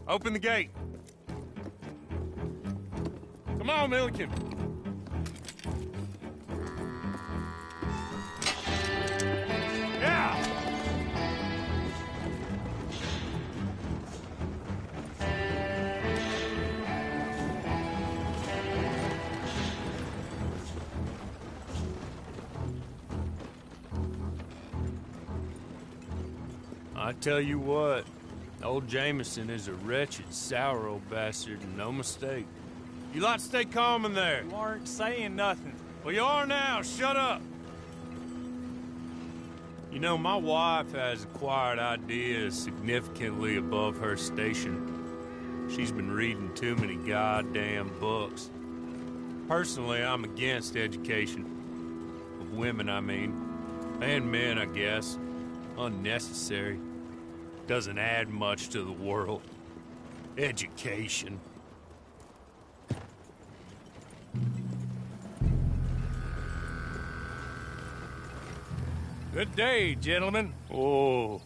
Open the gate. Come on, Milliken. Yeah! I tell you what, old Jameson is a wretched, sour old bastard, and no mistake. You lot stay calm in there. You aren't saying nothing. Well, you are now. Shut up. You know, my wife has acquired ideas significantly above her station. She's been reading too many goddamn books. Personally, I'm against education. Of women, I mean. And men, I guess. Unnecessary. Doesn't add much to the world. Education. Good day, gentlemen. Oh.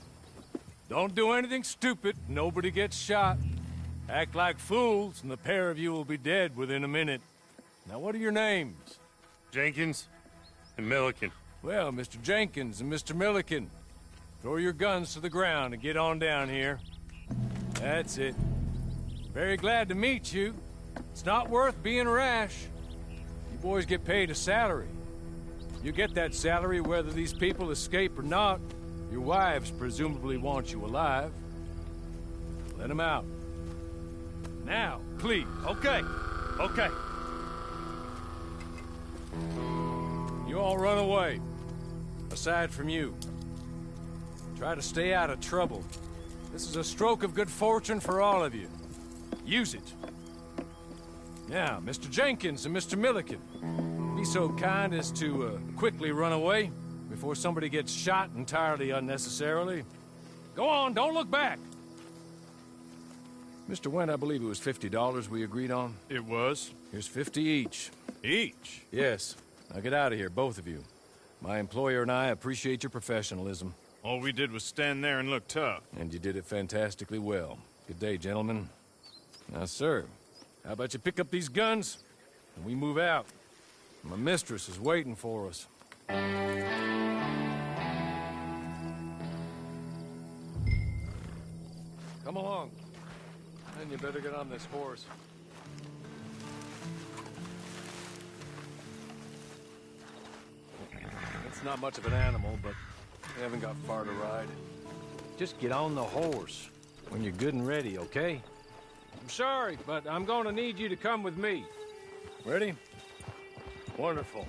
Don't do anything stupid. Nobody gets shot. Act like fools, and the pair of you will be dead within a minute. Now, what are your names? Jenkins and Milliken. Well, Mr. Jenkins and Mr. Milliken, throw your guns to the ground and get on down here. That's it. Very glad to meet you. It's not worth being rash. You boys get paid a salary. You get that salary whether these people escape or not. Your wives presumably want you alive. Let them out. Now, please. Okay. Okay. You all run away. Aside from you. Try to stay out of trouble. This is a stroke of good fortune for all of you. Use it. Now, Mr. Jenkins and Mr. Milliken, be so kind as to quickly run away before somebody gets shot entirely unnecessarily. Go on, don't look back. Mr. Wendt, I believe it was $50 we agreed on. It was. Here's 50 each. Each? Yes. Now get out of here, both of you. My employer and I appreciate your professionalism. All we did was stand there and look tough. And you did it fantastically well. Good day, gentlemen. Now, sir, how about you pick up these guns and we move out? My mistress is waiting for us. Come along. And you better get on this horse. It's not much of an animal, but we haven't got far to ride. Just get on the horse when you're good and ready, okay? I'm sorry, but I'm gonna need you to come with me. Ready? Wonderful.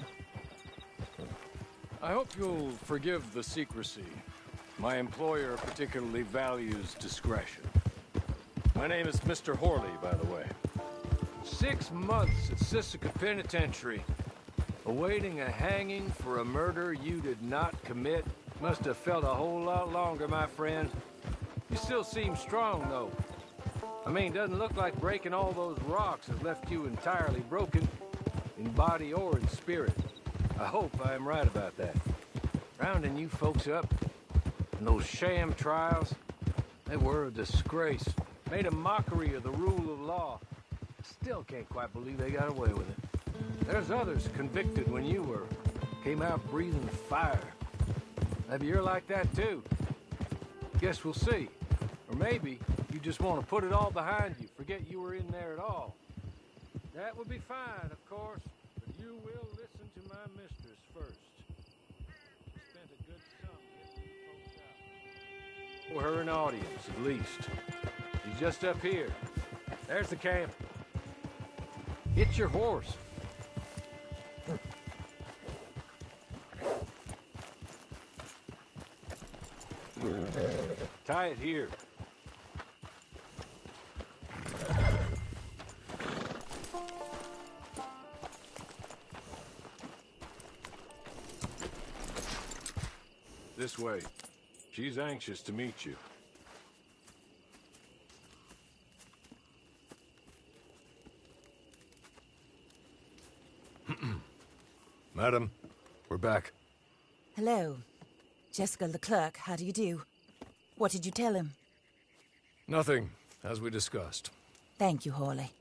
I hope you'll forgive the secrecy. My employer particularly values discretion. My name is Mr. Horley, by the way. 6 months at Sisika Penitentiary, awaiting a hanging for a murder you did not commit. Must have felt a whole lot longer, my friend. You still seem strong, though. I mean, doesn't look like breaking all those rocks has left you entirely broken, in body or in spirit. I hope I am right about that. Rounding you folks up, and those sham trials, they were a disgrace. Made a mockery of the rule of law. Still can't quite believe they got away with it. There's others convicted when you were. Came out breathing fire. Maybe you're like that too. Guess we'll see. Or maybe you just want to put it all behind you, forget you were in there at all. That would be fine, of course, but you will listen to my mistress first. Spent a good sum getting you folks out. For her an audience, at least. She's just up here. There's the camp. Get your horse. Tie it here. This way. She's anxious to meet you. Madam, we're back. Hello. Jessica the clerk, how do you do? What did you tell him? Nothing. as we discussed. Thank you, Hawley.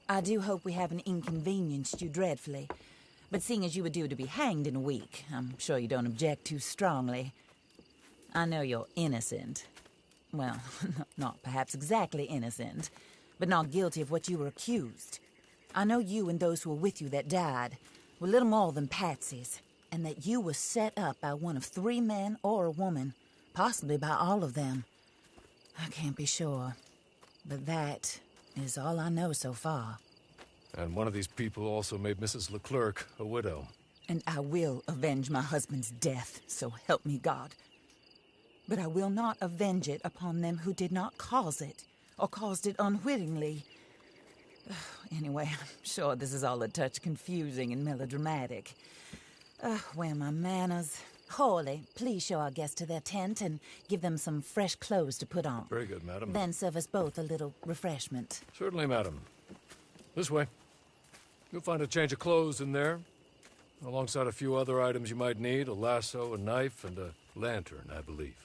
I do hope we haven't inconvenienced you dreadfully. But seeing as you were due to be hanged in a week, I'm sure you don't object too strongly. I know you're innocent. Well, not perhaps exactly innocent, but not guilty of what you were accused. I know you and those who were with you that died were little more than patsies, and that you were set up by one of 3 men or a woman, possibly by all of them. I can't be sure, but that is all I know so far. And one of these people also made Mrs. Leclerc a widow. And I will avenge my husband's death, so help me God. But I will not avenge it upon them who did not cause it, or caused it unwittingly. Anyway, I'm sure this is all a touch confusing and melodramatic. Where are my manners? Hawley, please show our guests to their tent and give them some fresh clothes to put on. Very good, madam. Then serve us both a little refreshment. Certainly, madam. This way. You'll find a change of clothes in there, alongside a few other items you might need, a lasso, a knife, and a lantern, I believe.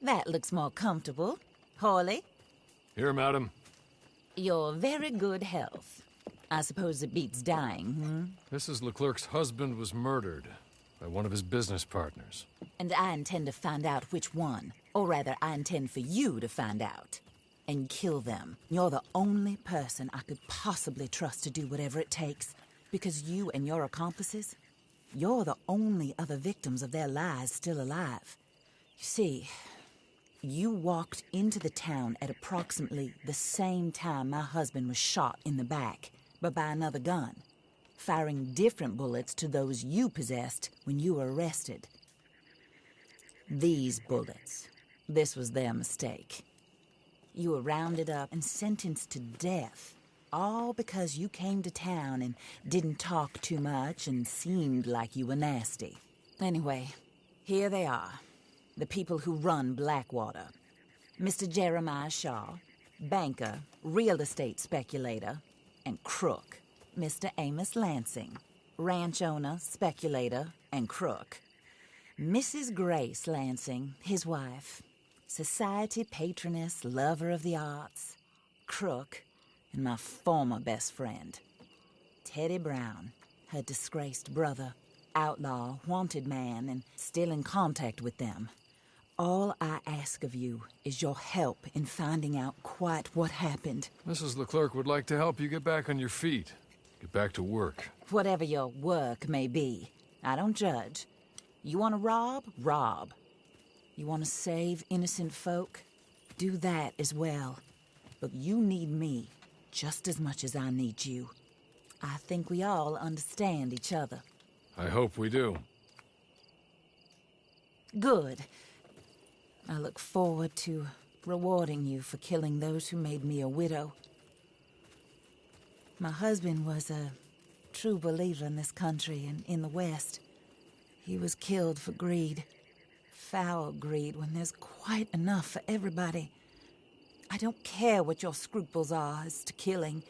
That looks more comfortable. Hawley, Here, madam. your very good health. I suppose it beats dying, Mrs. Leclerc's husband was murdered by one of his business partners. And I intend to find out which one. Or rather, I intend for you to find out. And kill them. You're the only person I could possibly trust to do whatever it takes. Because you and your accomplices, you're the only other victims of their lies still alive. You see, you walked into the town at approximately the same time my husband was shot in the back, but by another gun, firing different bullets to those you possessed when you were arrested. These bullets, this was their mistake. You were rounded up and sentenced to death, all because you came to town and didn't talk too much and seemed like you were nasty. Anyway, here they are. The people who run Blackwater. Mr. Jeremiah Shaw, banker, real estate speculator, and crook. Mr. Amos Lansing, ranch owner, speculator, and crook. Mrs. Grace Lansing, his wife, society patroness, lover of the arts, crook, and my former best friend. Teddy Brown, her disgraced brother, outlaw, wanted man, and still in contact with them. All I ask of you is your help in finding out quite what happened. Mrs. Leclerc would like to help you get back on your feet. Get back to work. Whatever your work may be, I don't judge. You want to rob? Rob. You want to save innocent folk? Do that as well. But you need me, just as much as I need you. I think we all understand each other. I hope we do. Good. I look forward to rewarding you for killing those who made me a widow. My husband was a true believer in this country and in the West. He was killed for greed. Foul greed when there's quite enough for everybody. I don't care what your scruples are as to killing.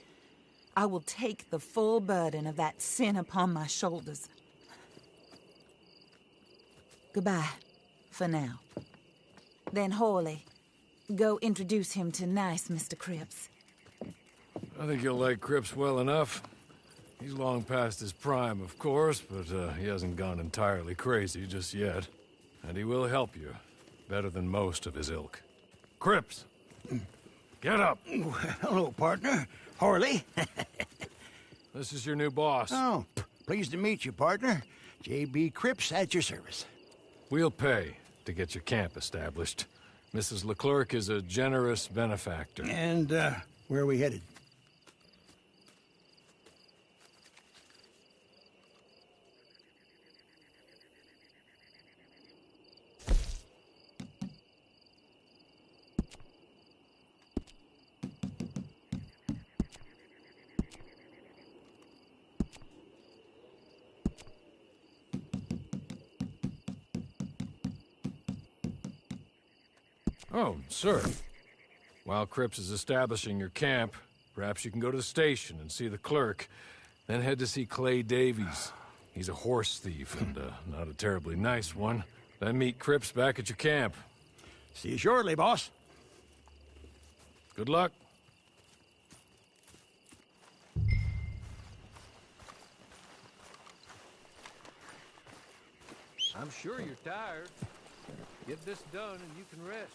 I will take the full burden of that sin upon my shoulders. Goodbye, for now. Then Hawley, go introduce him to nice Mr. Cripps. I think you'll like Cripps well enough. He's long past his prime, of course, but he hasn't gone entirely crazy just yet. And he will help you, better than most of his ilk. Cripps! Get up! Hello, partner. Harley. This is your new boss. Oh, pleased to meet you, partner. J.B. Cripps at your service. We'll pay to get your camp established. Mrs. Leclerc is a generous benefactor. And, where are we headed? Oh, sir. While Cripps is establishing your camp, perhaps you can go to the station and see the clerk, then head to see Clay Davies. He's a horse thief, and not a terribly nice one. Then meet Cripps back at your camp. See you shortly, boss. Good luck. I'm sure you're tired. Get this done and you can rest.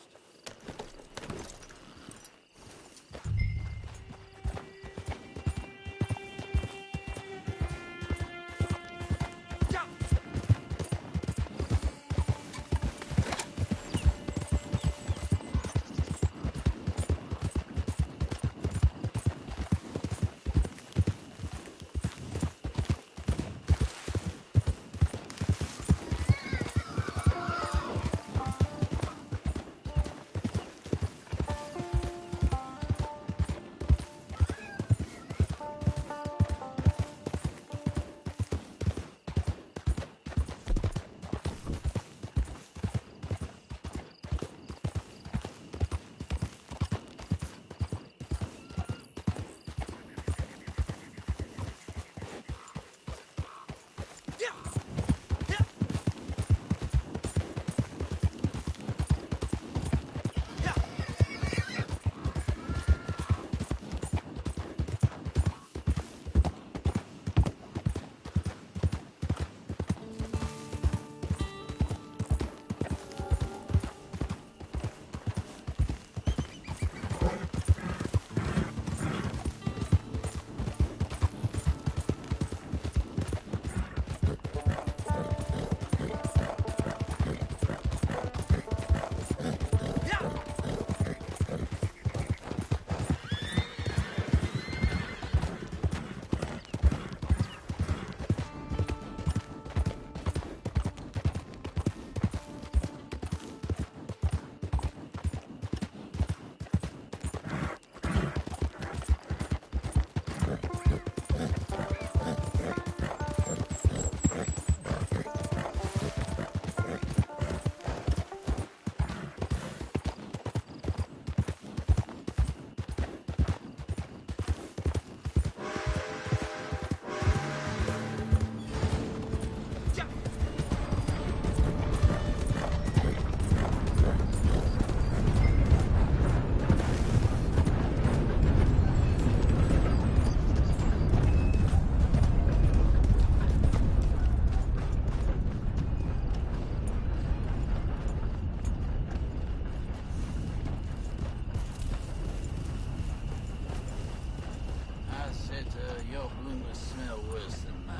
Your bloom will smell worse than mine.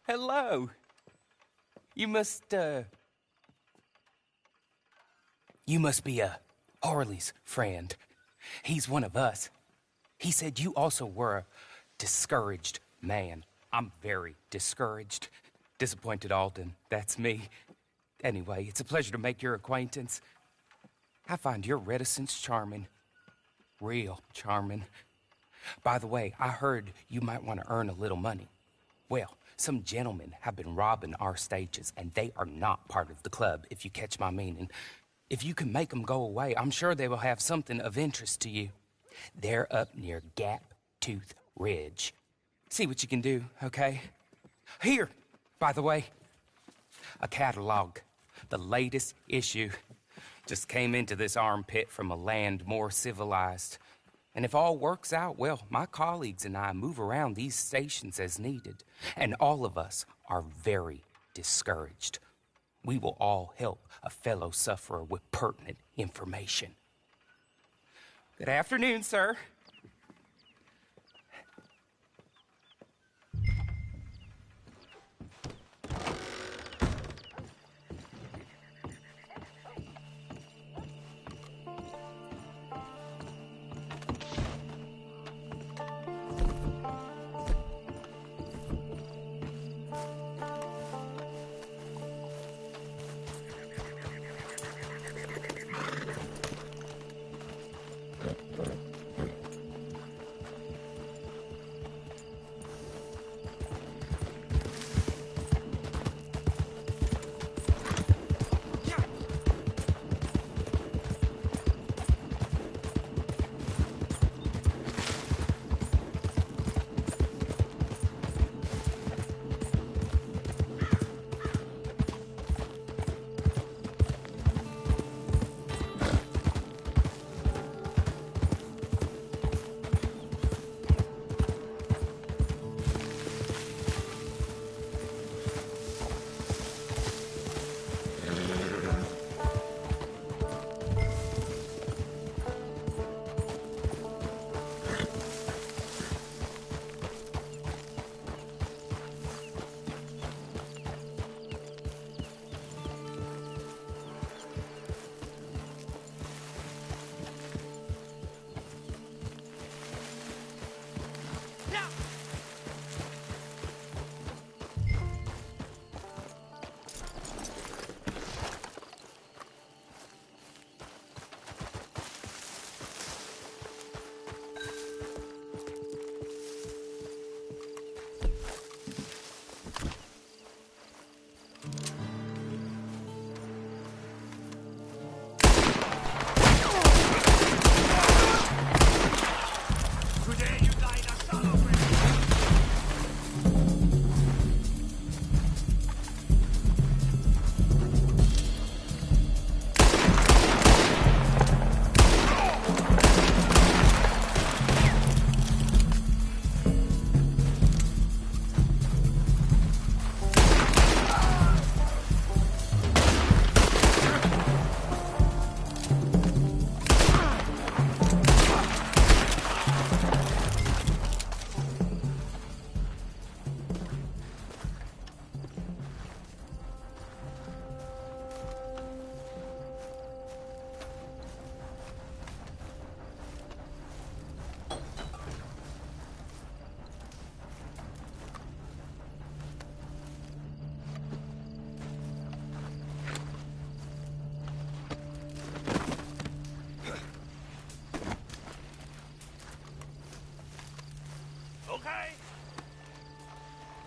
Hello. You must be Harley's friend. He's one of us. He said you also were a discouraged man. I'm very discouraged. Disappointed Alden, that's me. Anyway, it's a pleasure to make your acquaintance. I find your reticence charming. Real charming. By the way, I heard you might want to earn a little money. Well, some gentlemen have been robbing our stages, and they are not part of the club, if you catch my meaning. If you can make them go away, I'm sure they will have something of interest to you. They're up near Gap Tooth Ridge. See what you can do, okay? Here, by the way, a catalog. The latest issue. Just came into this armpit from a land more civilized. And if all works out, well, my colleagues and I move around these stations as needed. And all of us are very discouraged. We will all help a fellow sufferer with pertinent information. Good afternoon, sir.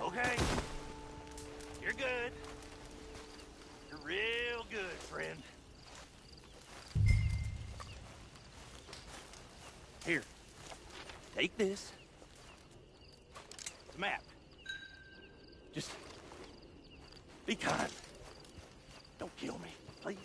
Okay. You're good. You're real good, friend. Here. Take this. It's a map. Just be kind. Don't kill me, please.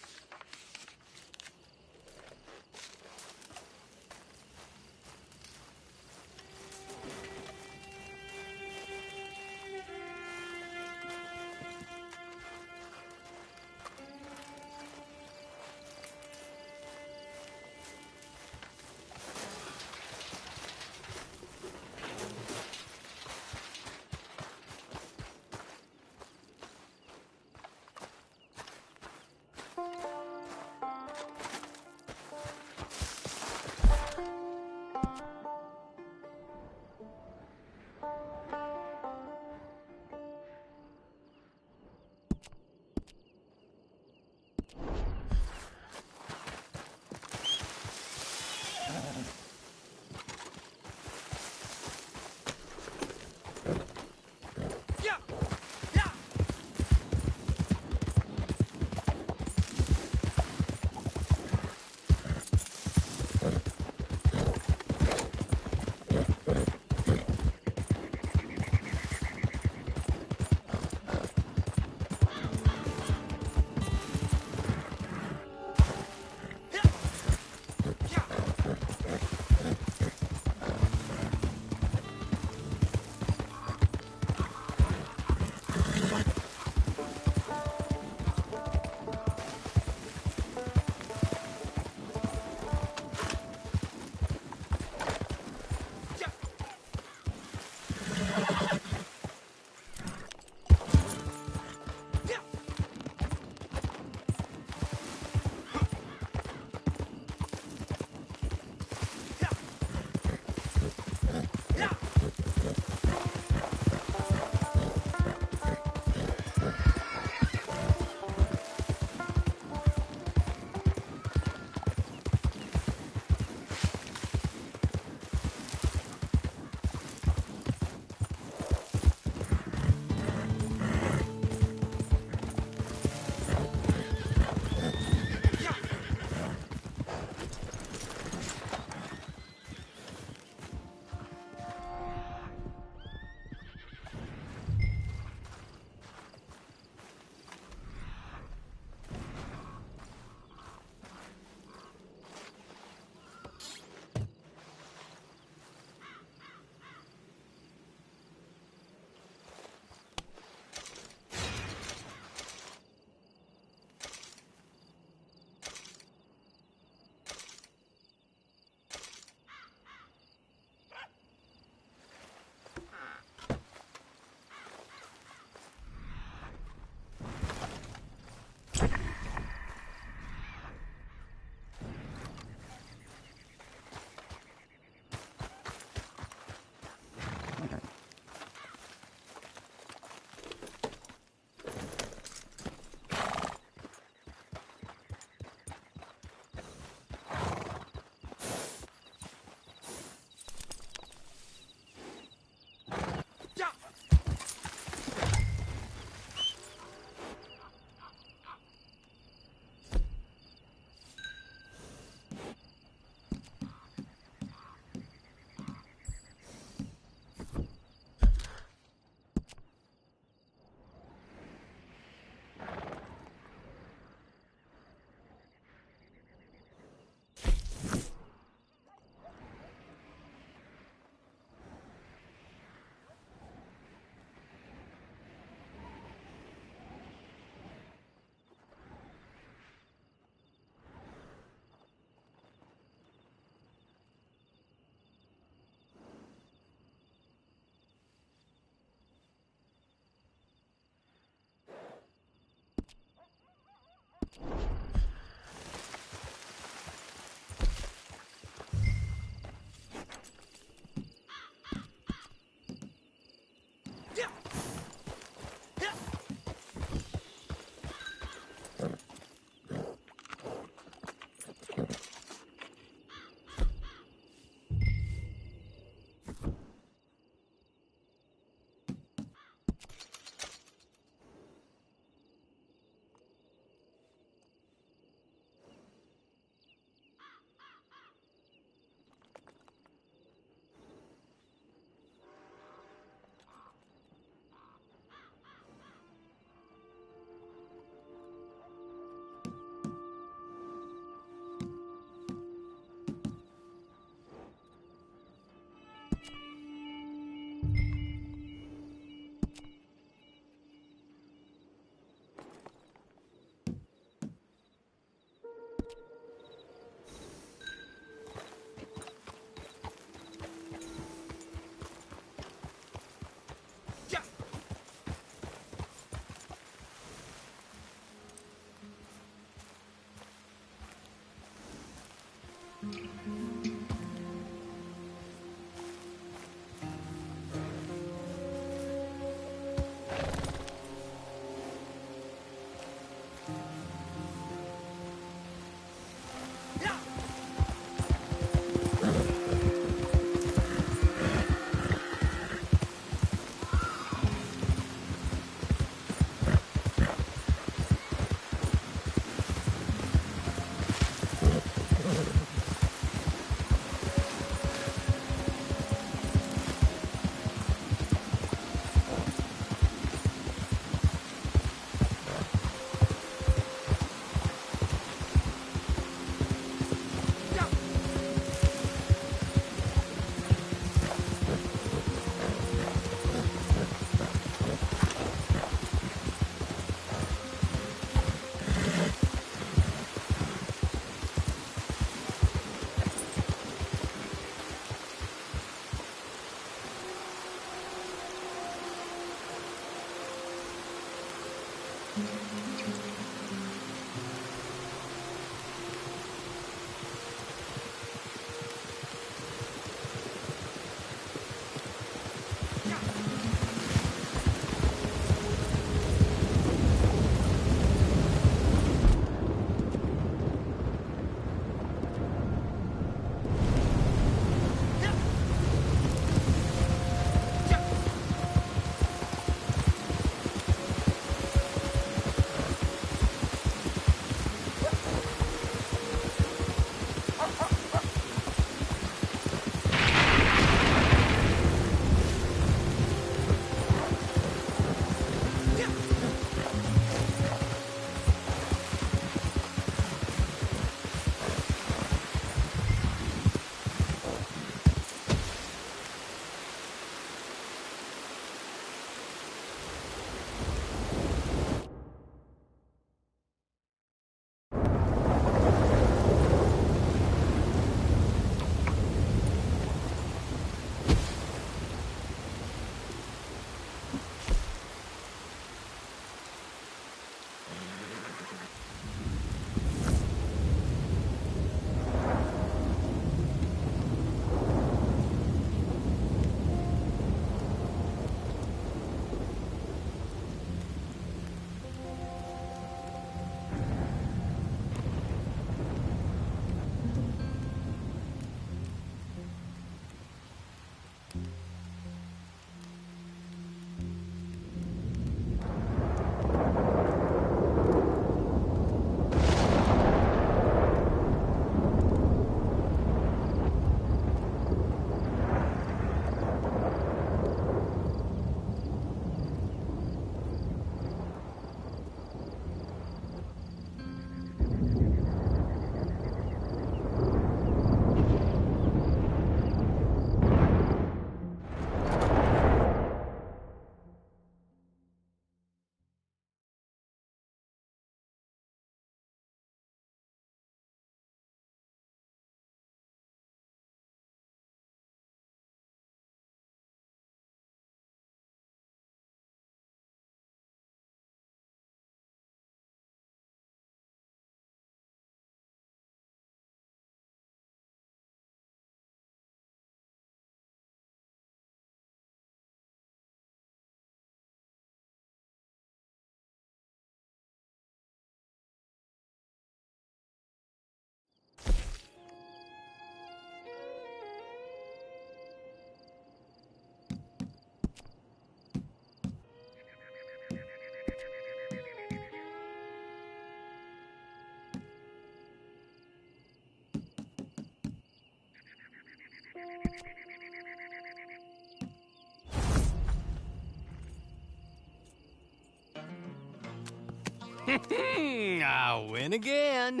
I win again.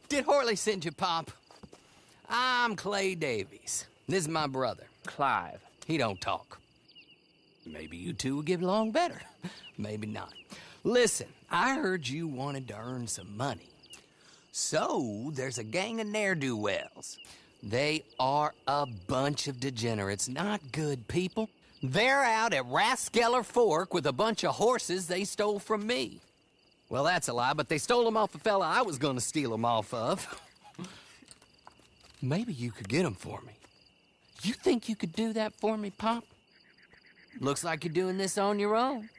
Did Horley send you, Pop? I'm Clay Davies. This is my brother, Clive. He don't talk. Maybe you two will get along better. Maybe not. Listen, I heard you wanted to earn some money. So, there's a gang of ne'er-do-wells. They are a bunch of degenerates, not good people. They're out at Raskeller Fork with a bunch of horses they stole from me. Well, that's a lie, but they stole them off the fella I was gonna steal them off of. Maybe you could get them for me. You think you could do that for me, Pop? Looks like you're doing this on your own.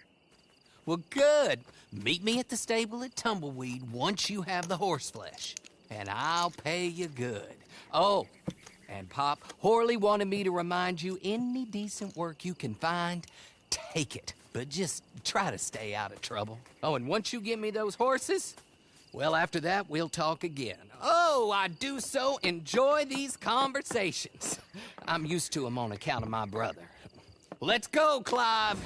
Well, good. Meet me at the stable at Tumbleweed once you have the horse flesh, and I'll pay you good. Oh, and Pop, Horley wanted me to remind you, any decent work you can find, take it. But just try to stay out of trouble. Oh, and once you give me those horses, well, after that, we'll talk again. Oh, I do so enjoy these conversations. I'm used to them on account of my brother. Let's go, Clive.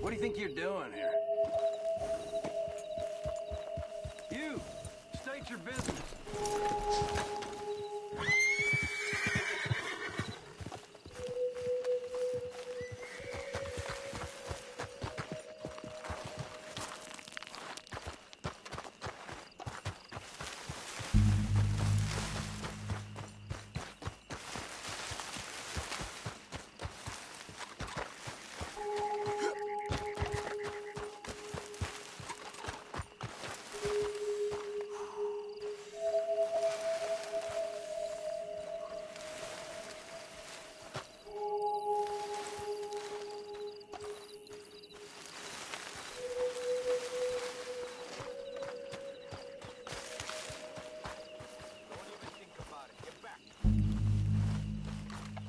What do you think you're doing here? You! State your business.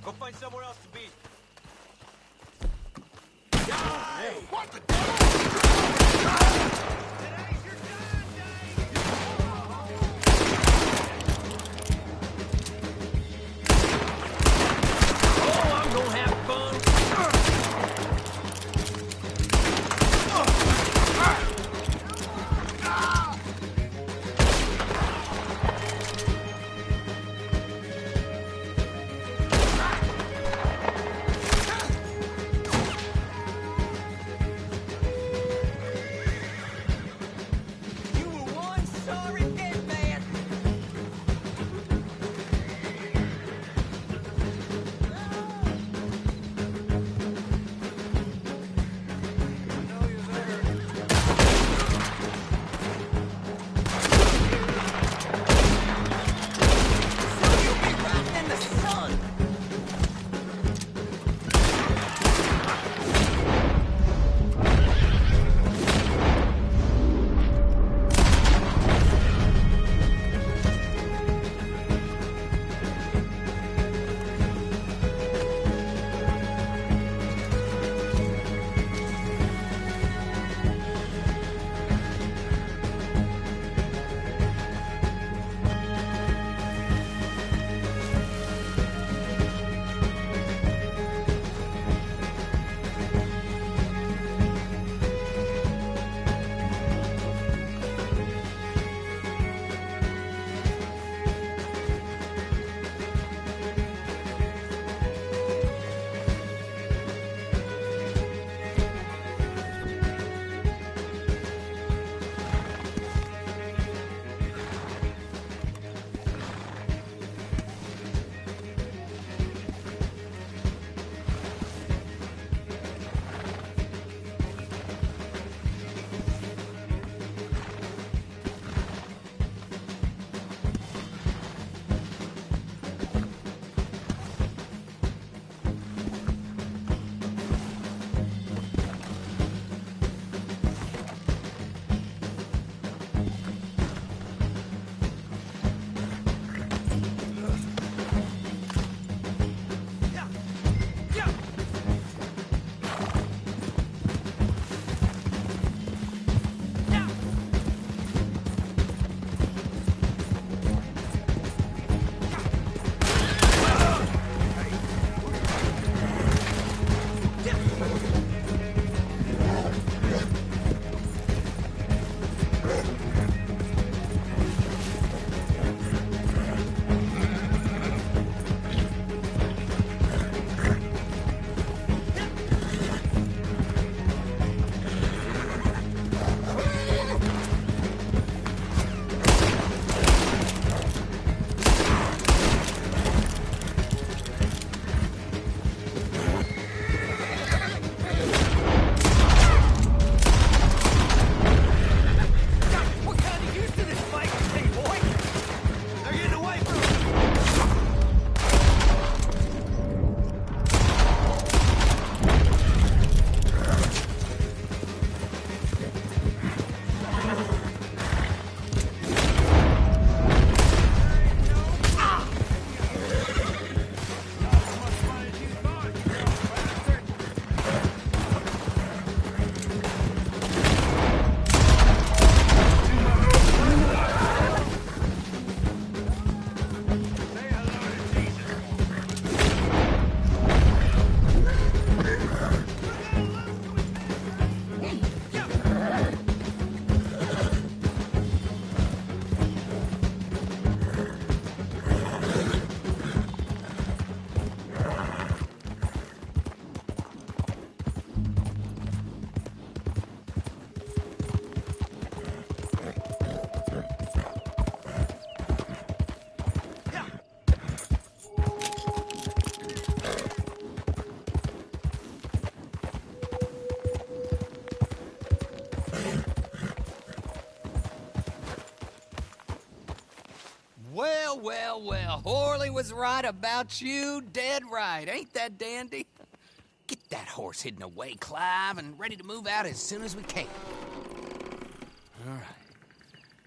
Go find somewhere else to be. Hey, what the Well, well, well. Horley was right about you. Dead right. Ain't that dandy? Get that horse hidden away, Clive, and ready to move out as soon as we can. All right.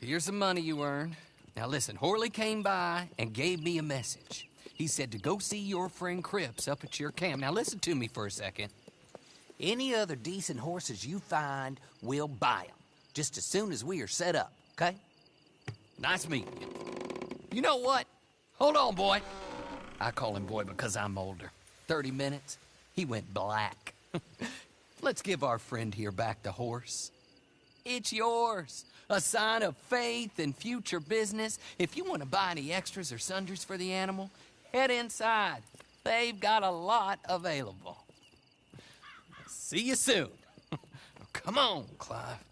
Here's the money you earned. Now listen, Horley came by and gave me a message. He said to go see your friend Cripps up at your camp. Now listen to me for a second. Any other decent horses you find, we'll buy them. Just as soon as we are set up, okay? Nice meeting you. You know what? Hold on, boy. I call him boy because I'm older. 30 minutes, he went black. Let's give our friend here back the horse. It's yours. A sign of faith and future business. If you want to buy any extras or sundries for the animal, head inside. They've got a lot available. See you soon. Come on, Clive.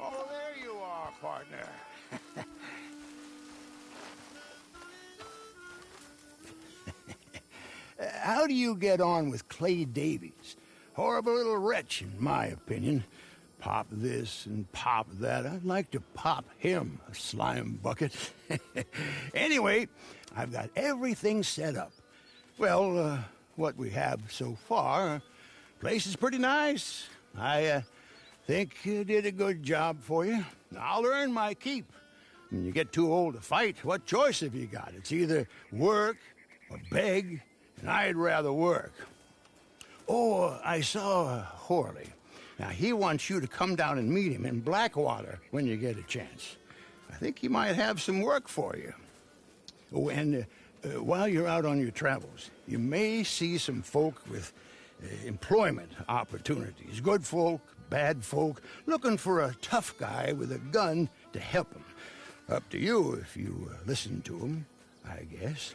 Oh, there you are, partner. How do you get on with Clay Davies? Horrible little wretch, in my opinion. Pop this and pop that. I'd like to pop him, a slime bucket. Anyway, I've got everything set up. Well, what we have so far, place is pretty nice. I think you did a good job for you. I'll earn my keep. When you get too old to fight, what choice have you got? It's either work or beg, and I'd rather work. Oh, I saw Horley. Now, he wants you to come down and meet him in Blackwater when you get a chance. I think he might have some work for you. Oh, and while you're out on your travels, you may see some folk with employment opportunities. Good folk, bad folk, looking for a tough guy with a gun to help them. Up to you if you listen to them, I guess.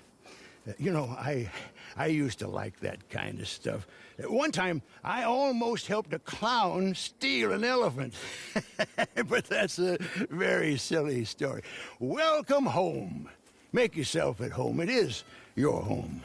You know, I used to like that kind of stuff. One time, I almost helped a clown steal an elephant. But that's a very silly story. Welcome home. Make yourself at home. It is your home.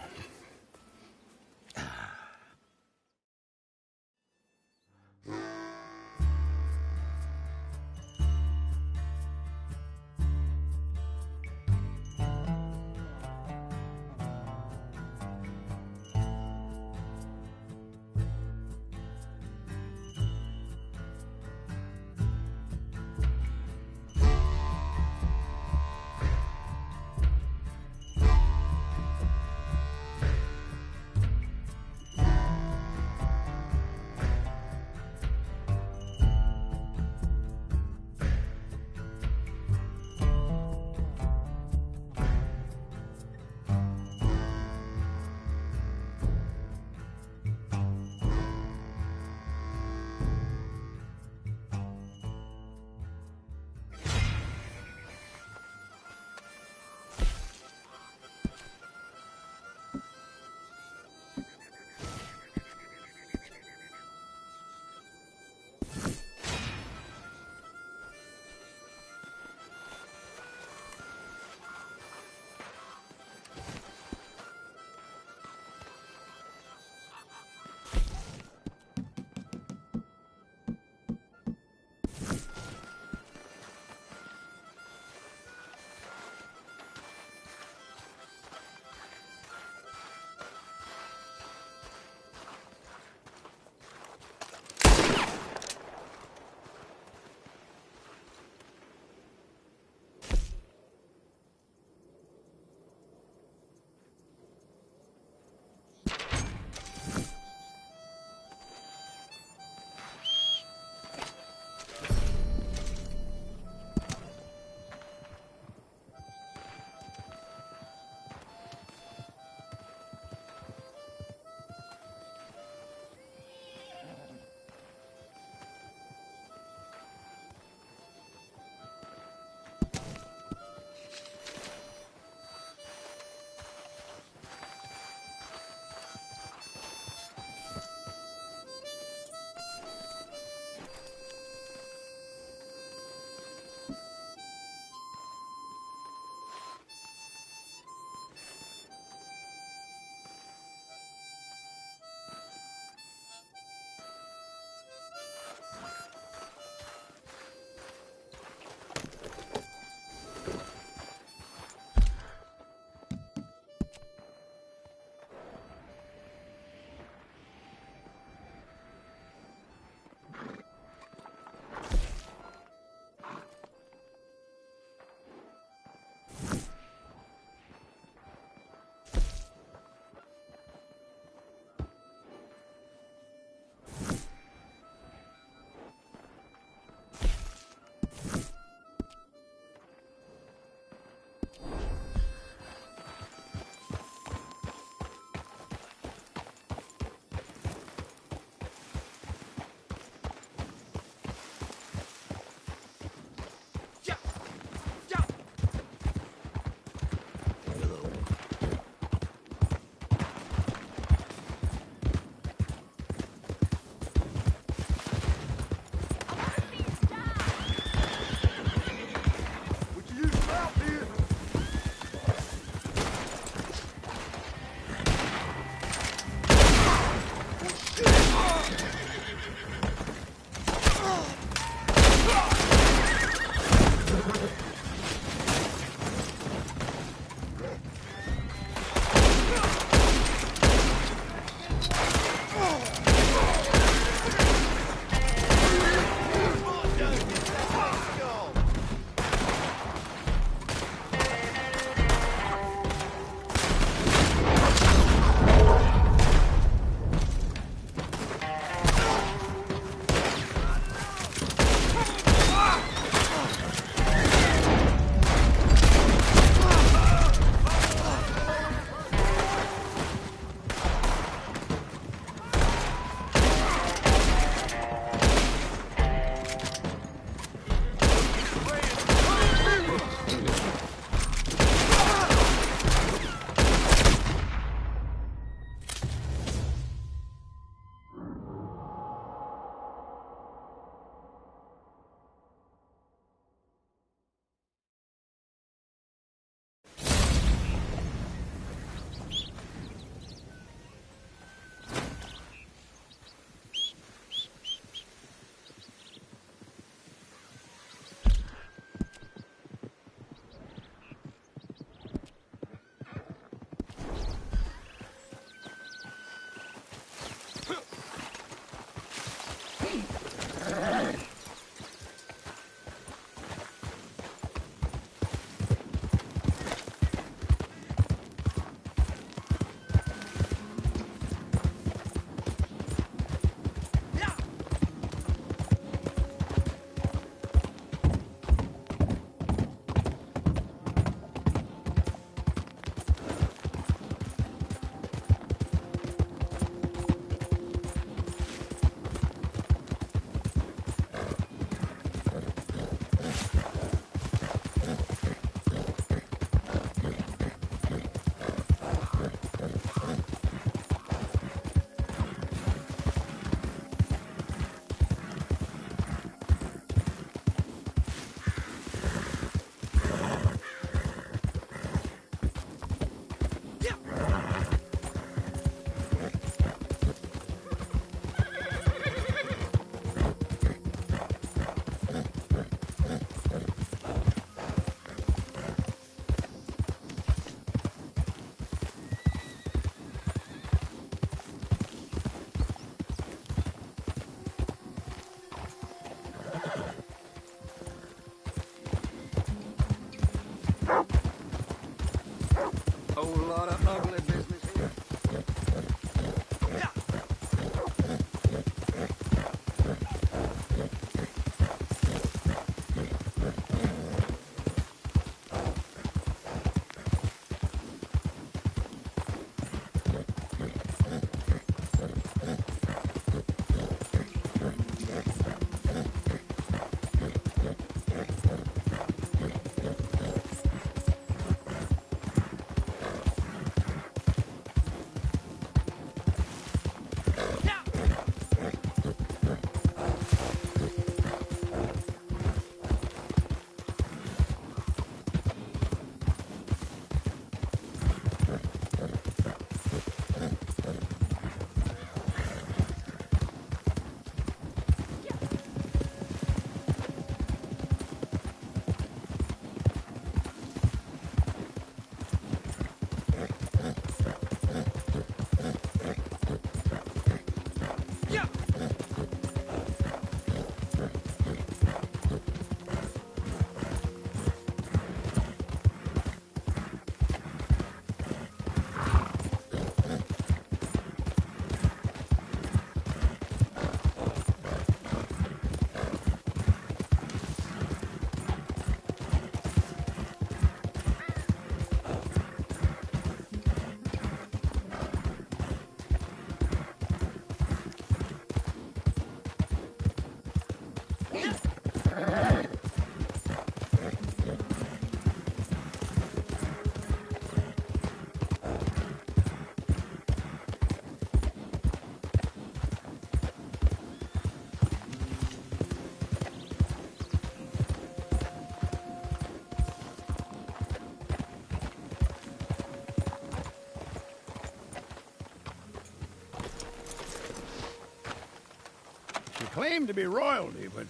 claimed to be royalty, but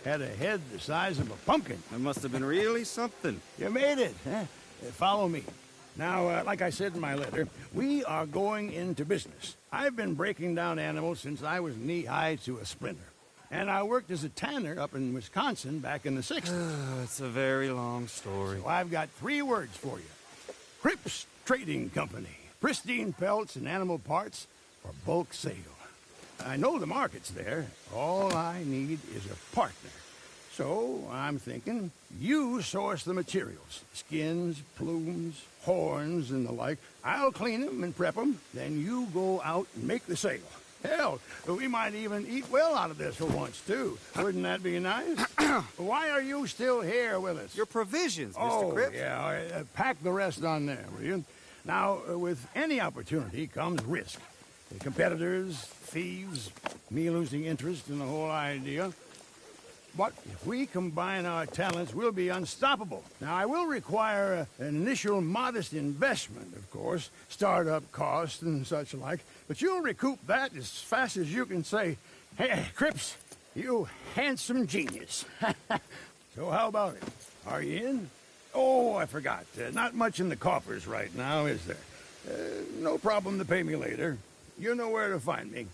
had a head the size of a pumpkin. That must have been really something. You made it, huh? Follow me. Now, like I said in my letter, we are going into business. I've been breaking down animals since I was knee-high to a splinter. And I worked as a tanner up in Wisconsin back in the 60s. It's a very long story. So I've got 3 words for you. Cripps Trading Company. Pristine pelts and animal parts for bulk sale. I know the market's there. All I need is a partner. So I'm thinking you source the materials. Skins, plumes, horns, and the like. I'll clean them and prep them. Then you go out and make the sale. Hell, we might even eat well out of this for once, too. Wouldn't that be nice? Why are you still here with us? Your provisions, Mr. Cripps. Yeah. All right. Pack the rest on there, will you? Now, with any opportunity comes risk. The competitors, thieves, me losing interest in the whole idea. But if we combine our talents, we'll be unstoppable. Now, I will require an initial modest investment, of course, startup costs and such like, but you'll recoup that as fast as you can say, "Hey, Cripps, you handsome genius." So how about it? Are you in? Oh, I forgot. Not much in the coffers right now, is there? No problem to pay me later. You know where to find me.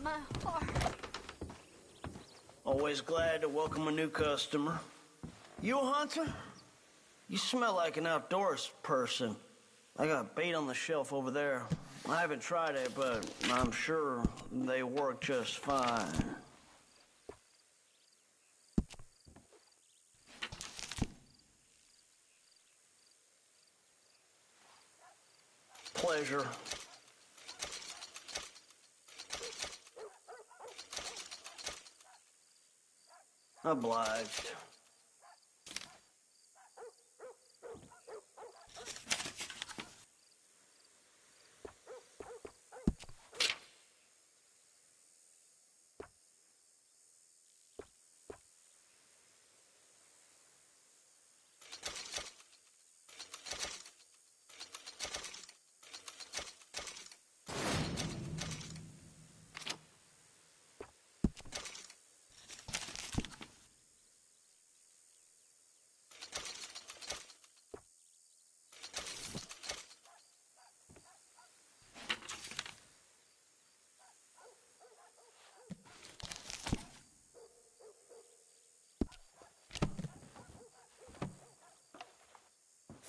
My heart. Always glad to welcome a new customer. You a hunter? You smell like an outdoors person. I got bait on the shelf over there. I haven't tried it, but I'm sure they work just fine. Pleasure. Obliged.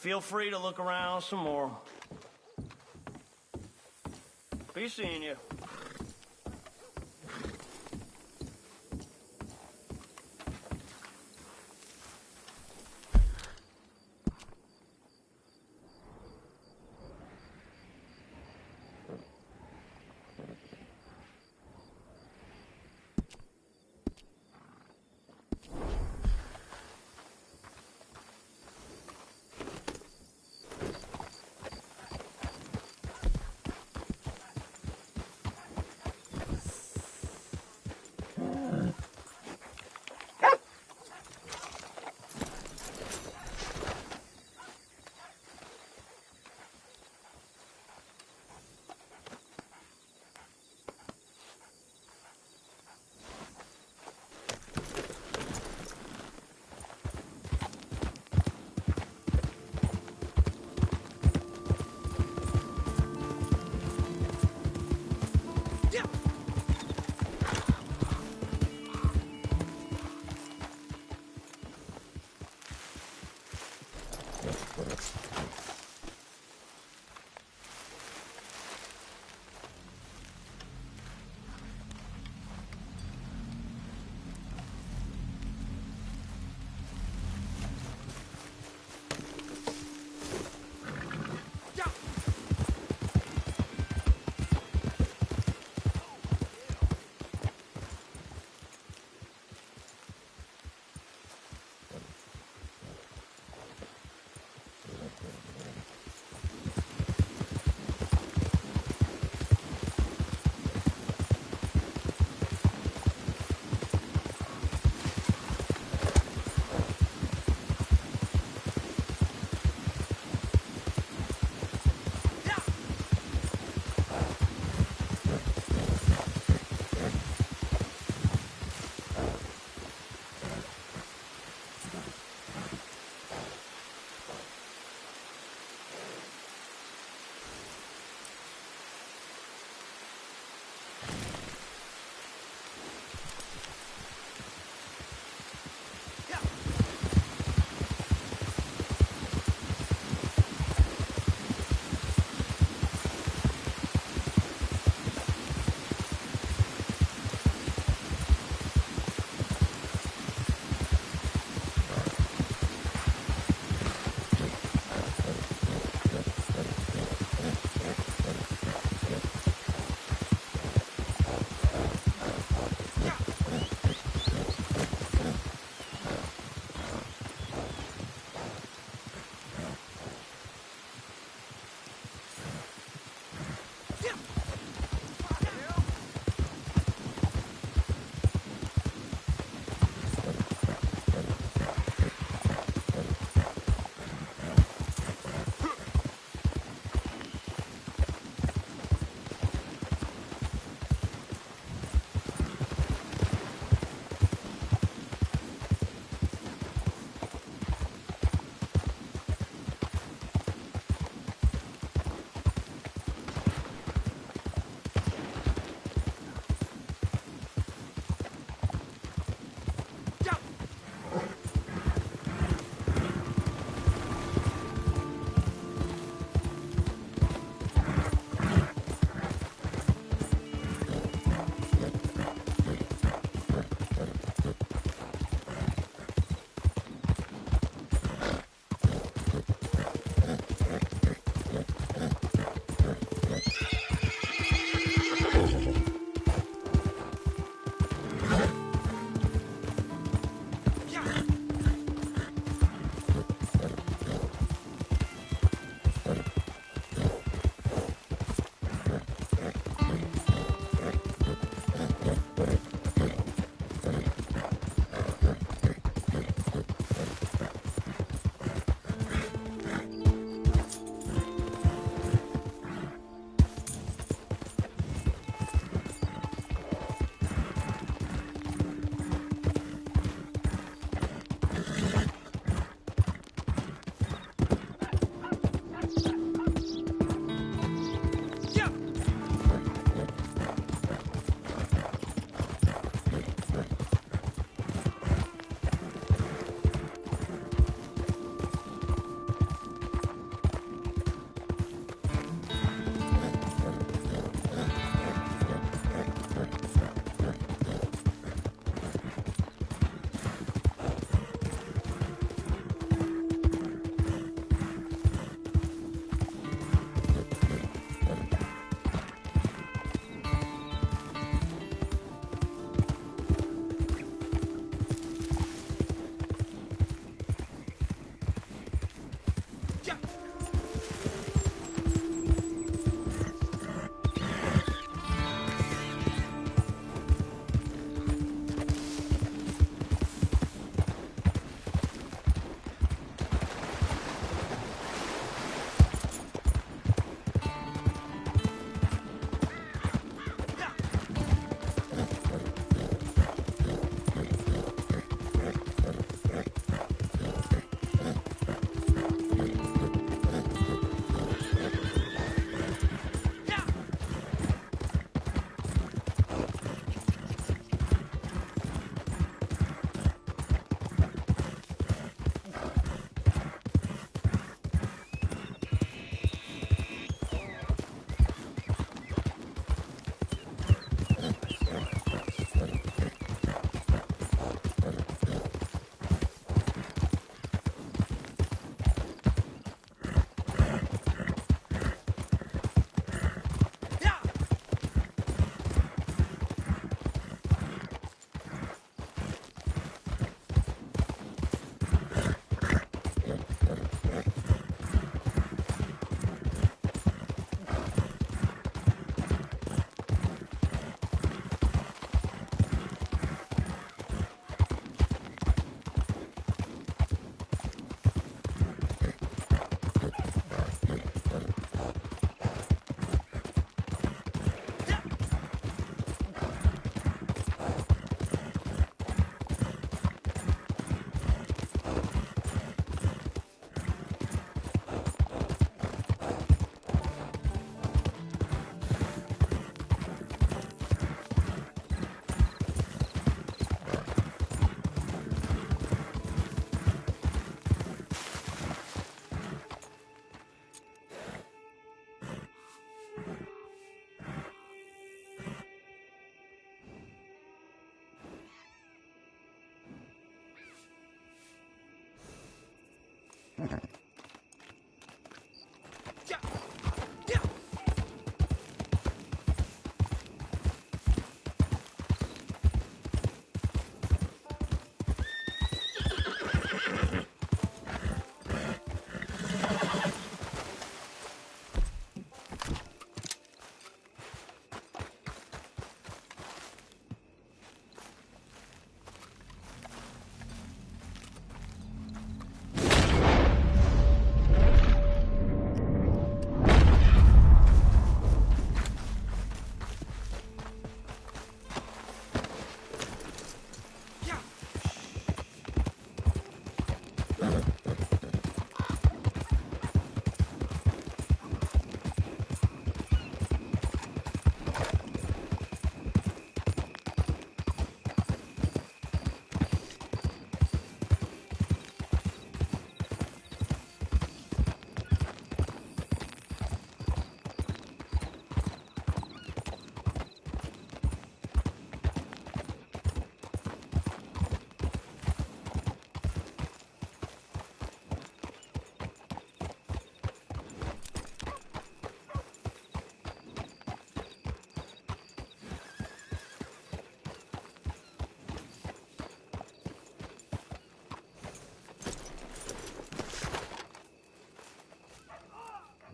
Feel free to look around some more. Be seeing you.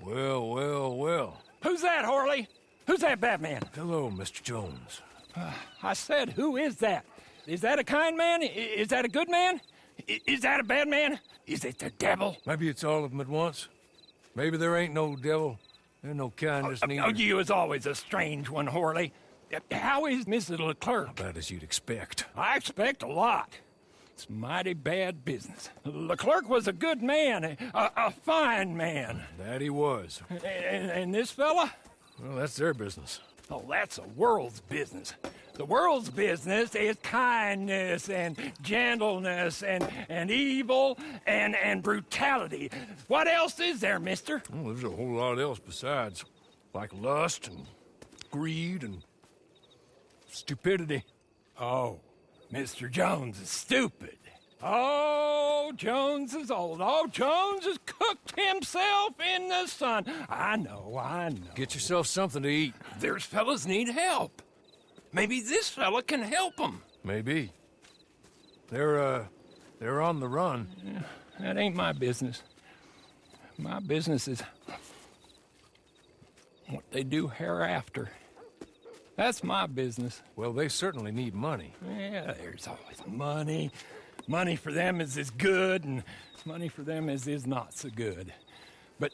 Well, well, well. Who's that, Harley? Who's that Batman? Hello, Mr. Jones. I said, who is that? Is that a kind man? Is that a good man? Is that a bad man? Is it the devil? Maybe it's all of them at once. Maybe there ain't no devil. There's no kindness neither. You is always a strange one, Harley. How is Mrs. Leclerc? About as you'd expect. I expect a lot. It's mighty bad business. Leclerc was a good man, a fine man. That he was. And this fella? Well, that's their business. Oh, that's the world's business. The world's business is kindness and gentleness and evil and brutality. What else is there, mister? Well, there's a whole lot else besides. Like lust and greed and stupidity. Oh, Mr. Jones is stupid. Oh, Jones is old. Oh, Jones has cooked himself in the sun. I know. Get yourself something to eat. There's fellas need help. Maybe this fella can help them. Maybe. They're on the run. Yeah, that ain't my business. My business is what they do hereafter. That's my business. Well, they certainly need money. Yeah, there's always money. Money for them is good, and money for them is not so good. But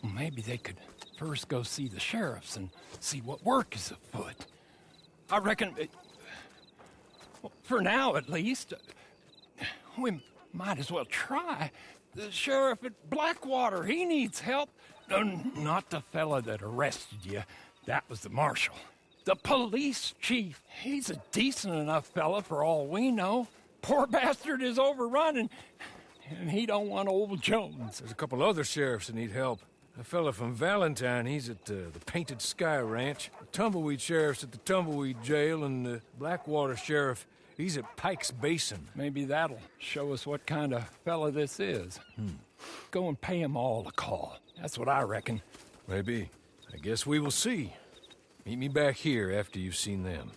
well, maybe they could first go see the sheriffs and see what work is afoot. I reckon, well, for now at least, we might as well try. The sheriff at Blackwater, he needs help. Not the fella that arrested you. That was the marshal. The police chief. He's a decent enough fella for all we know. Poor bastard is overrun, and he don't want old Jones. There's a couple other sheriffs that need help. A fella from Valentine, he's at the Painted Sky Ranch. The Tumbleweed sheriff's at the Tumbleweed Jail, and the Blackwater sheriff, he's at Pike's Basin. Maybe that'll show us what kind of fella this is. Go and pay them all a call. That's what I reckon. Maybe. I guess we will see. Meet me back here after you've seen them.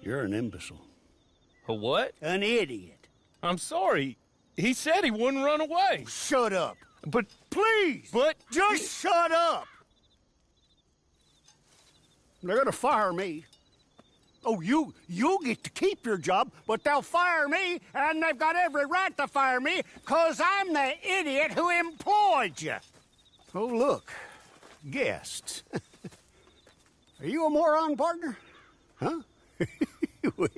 You're an imbecile. A what? An idiot. I'm sorry. He said he wouldn't run away. Shut up. But... Please! But... Just shut up! They're gonna fire me. Oh, you get to keep your job, but they'll fire me, and they've got every right to fire me, 'cause I'm the idiot who employed you. Oh, look. Guests. Are you a moron, partner? Huh? Well,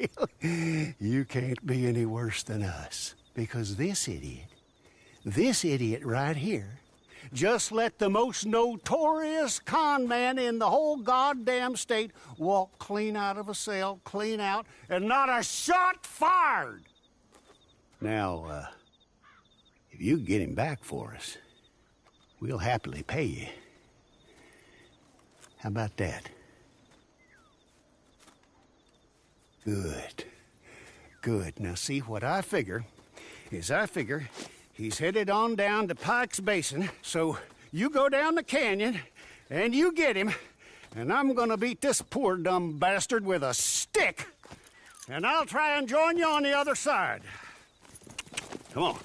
you can't be any worse than us, because this idiot right here, just let the most notorious con man in the whole goddamn state walk clean out of a cell, clean out, and not a shot fired. Now, if you get him back for us, we'll happily pay you. How about that? Good. Good. Now, see, what I figure is he's headed on down to Pike's Basin, so you go down the canyon and you get him, and I'm gonna beat this poor dumb bastard with a stick, and I'll try and join you on the other side. Come on.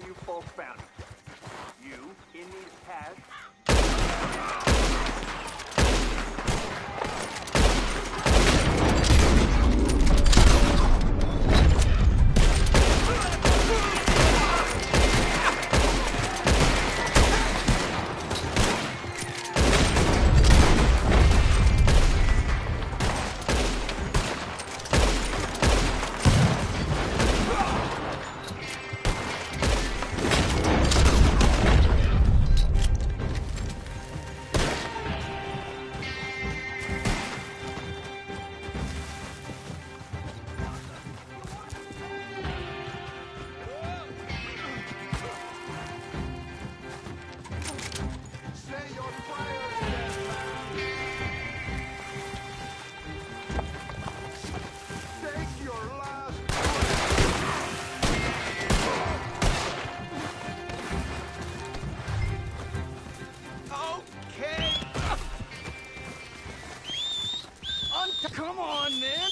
you folk found it. You in need of cash? Come on, then!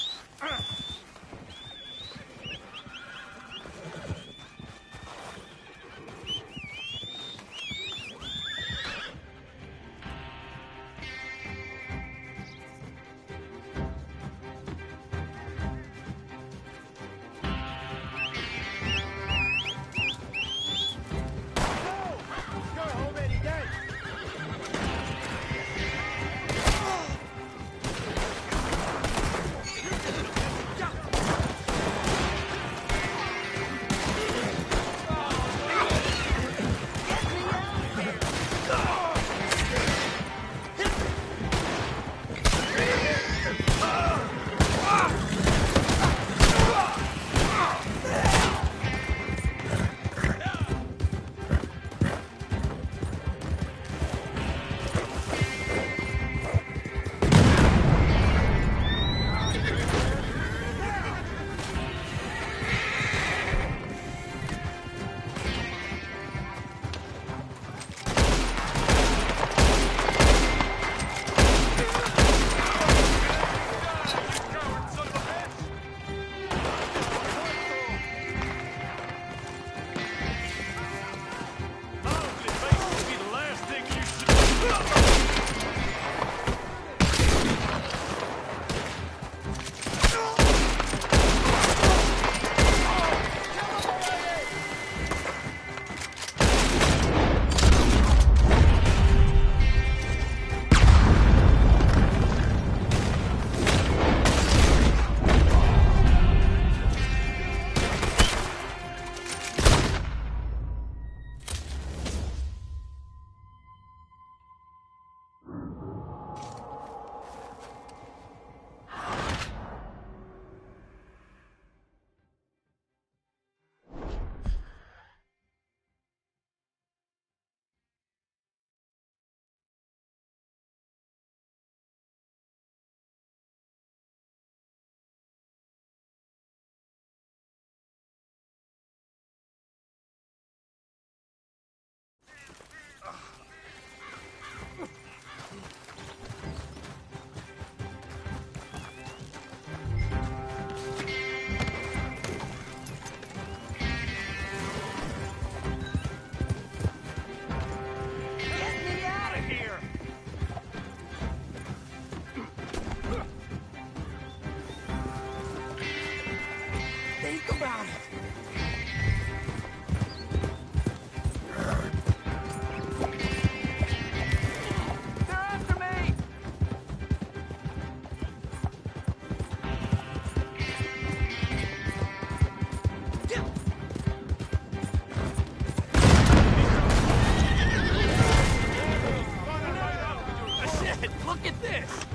Look at this!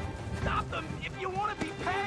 Stop them if you want to be paid!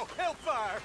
Oh, hellfire!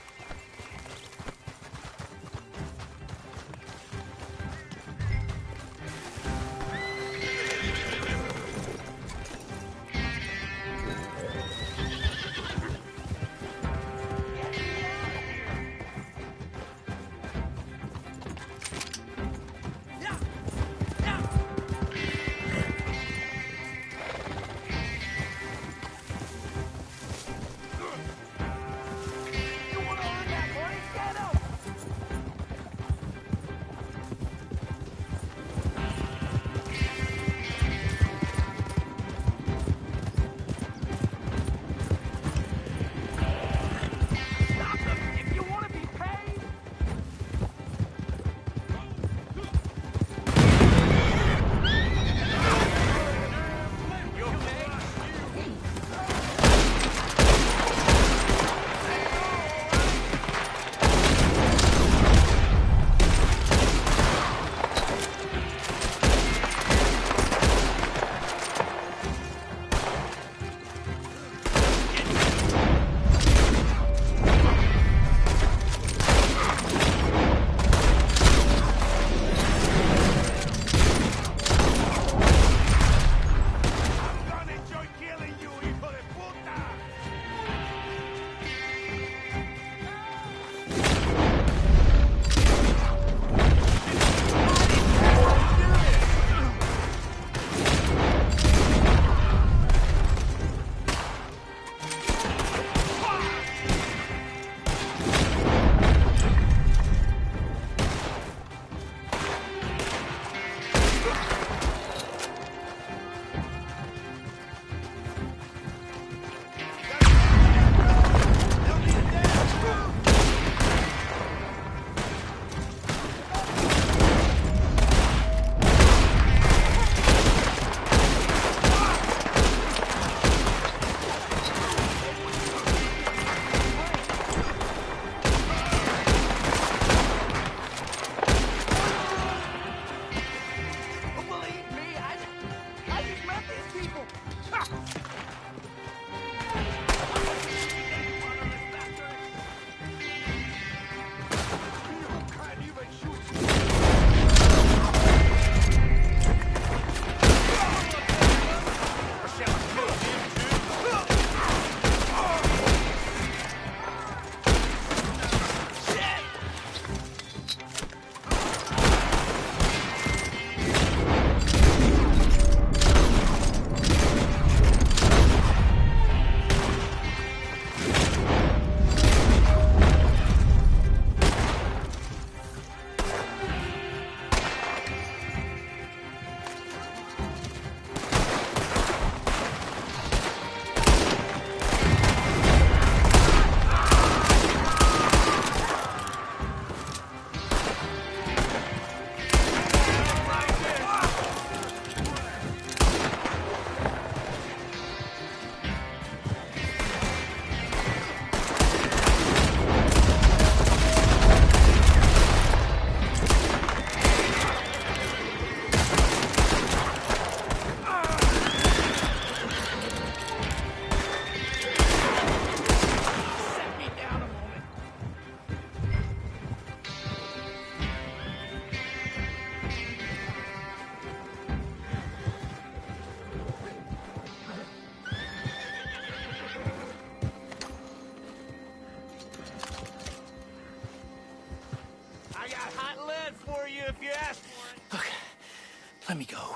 Let me go.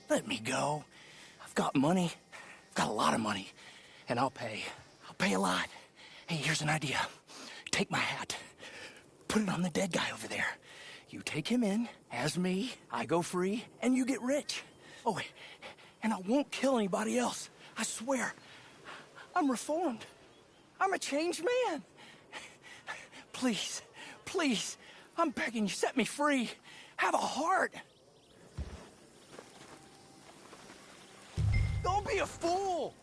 Let me go. I've got money. I've got a lot of money. And I'll pay. I'll pay a lot. Hey, here's an idea. Take my hat. Put it on the dead guy over there. You take him in as me. I go free, and you get rich. Oh, and I won't kill anybody else. I swear. I'm reformed. I'm a changed man. Please, please, I'm begging you, set me free. Have a heart. Don't be a fool.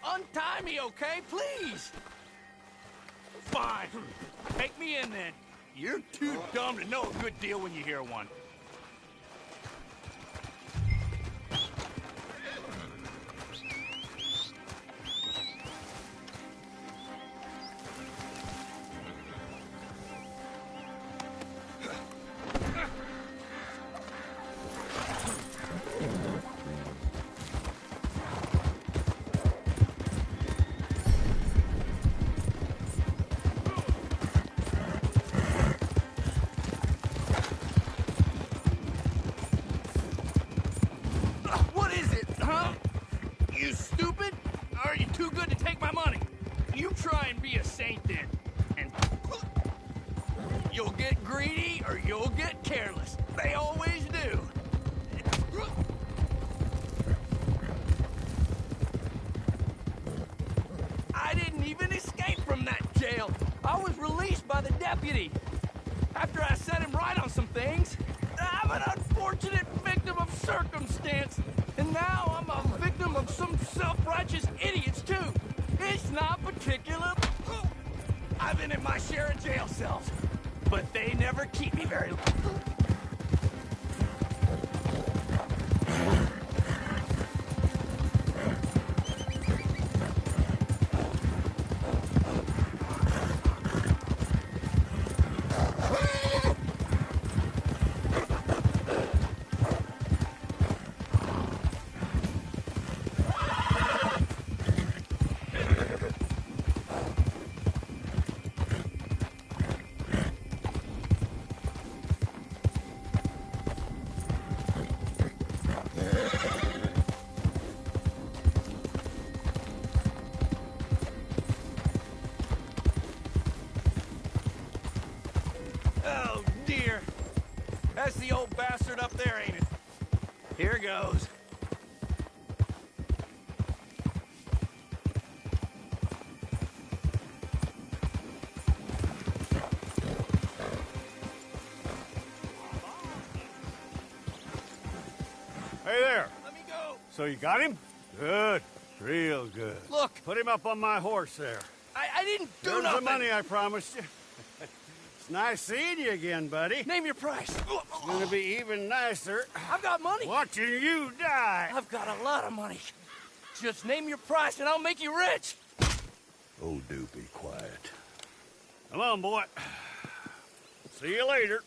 Untie me, okay? Please. Fine. Take me in then. You're too dumb to know a good deal when you hear one. things. I'm an unfortunate victim of circumstance. And now I'm a victim of some self-righteous idiots, too. It's not particular. I've been in my share of jail cells, but they never keep me very long. Oh, dear. That's the old bastard up there, ain't it? Here goes. Hey there. Let me go. So you got him? Good. Real good. Look. Put him up on my horse there. I didn't do Here's nothing. the money I promised you. It's nice seeing you again, buddy. Name your price. It's gonna be even nicer I've got money. watching you die. I've got a lot of money. Just name your price and I'll make you rich. Oh, do be quiet. Come on, boy. See you later.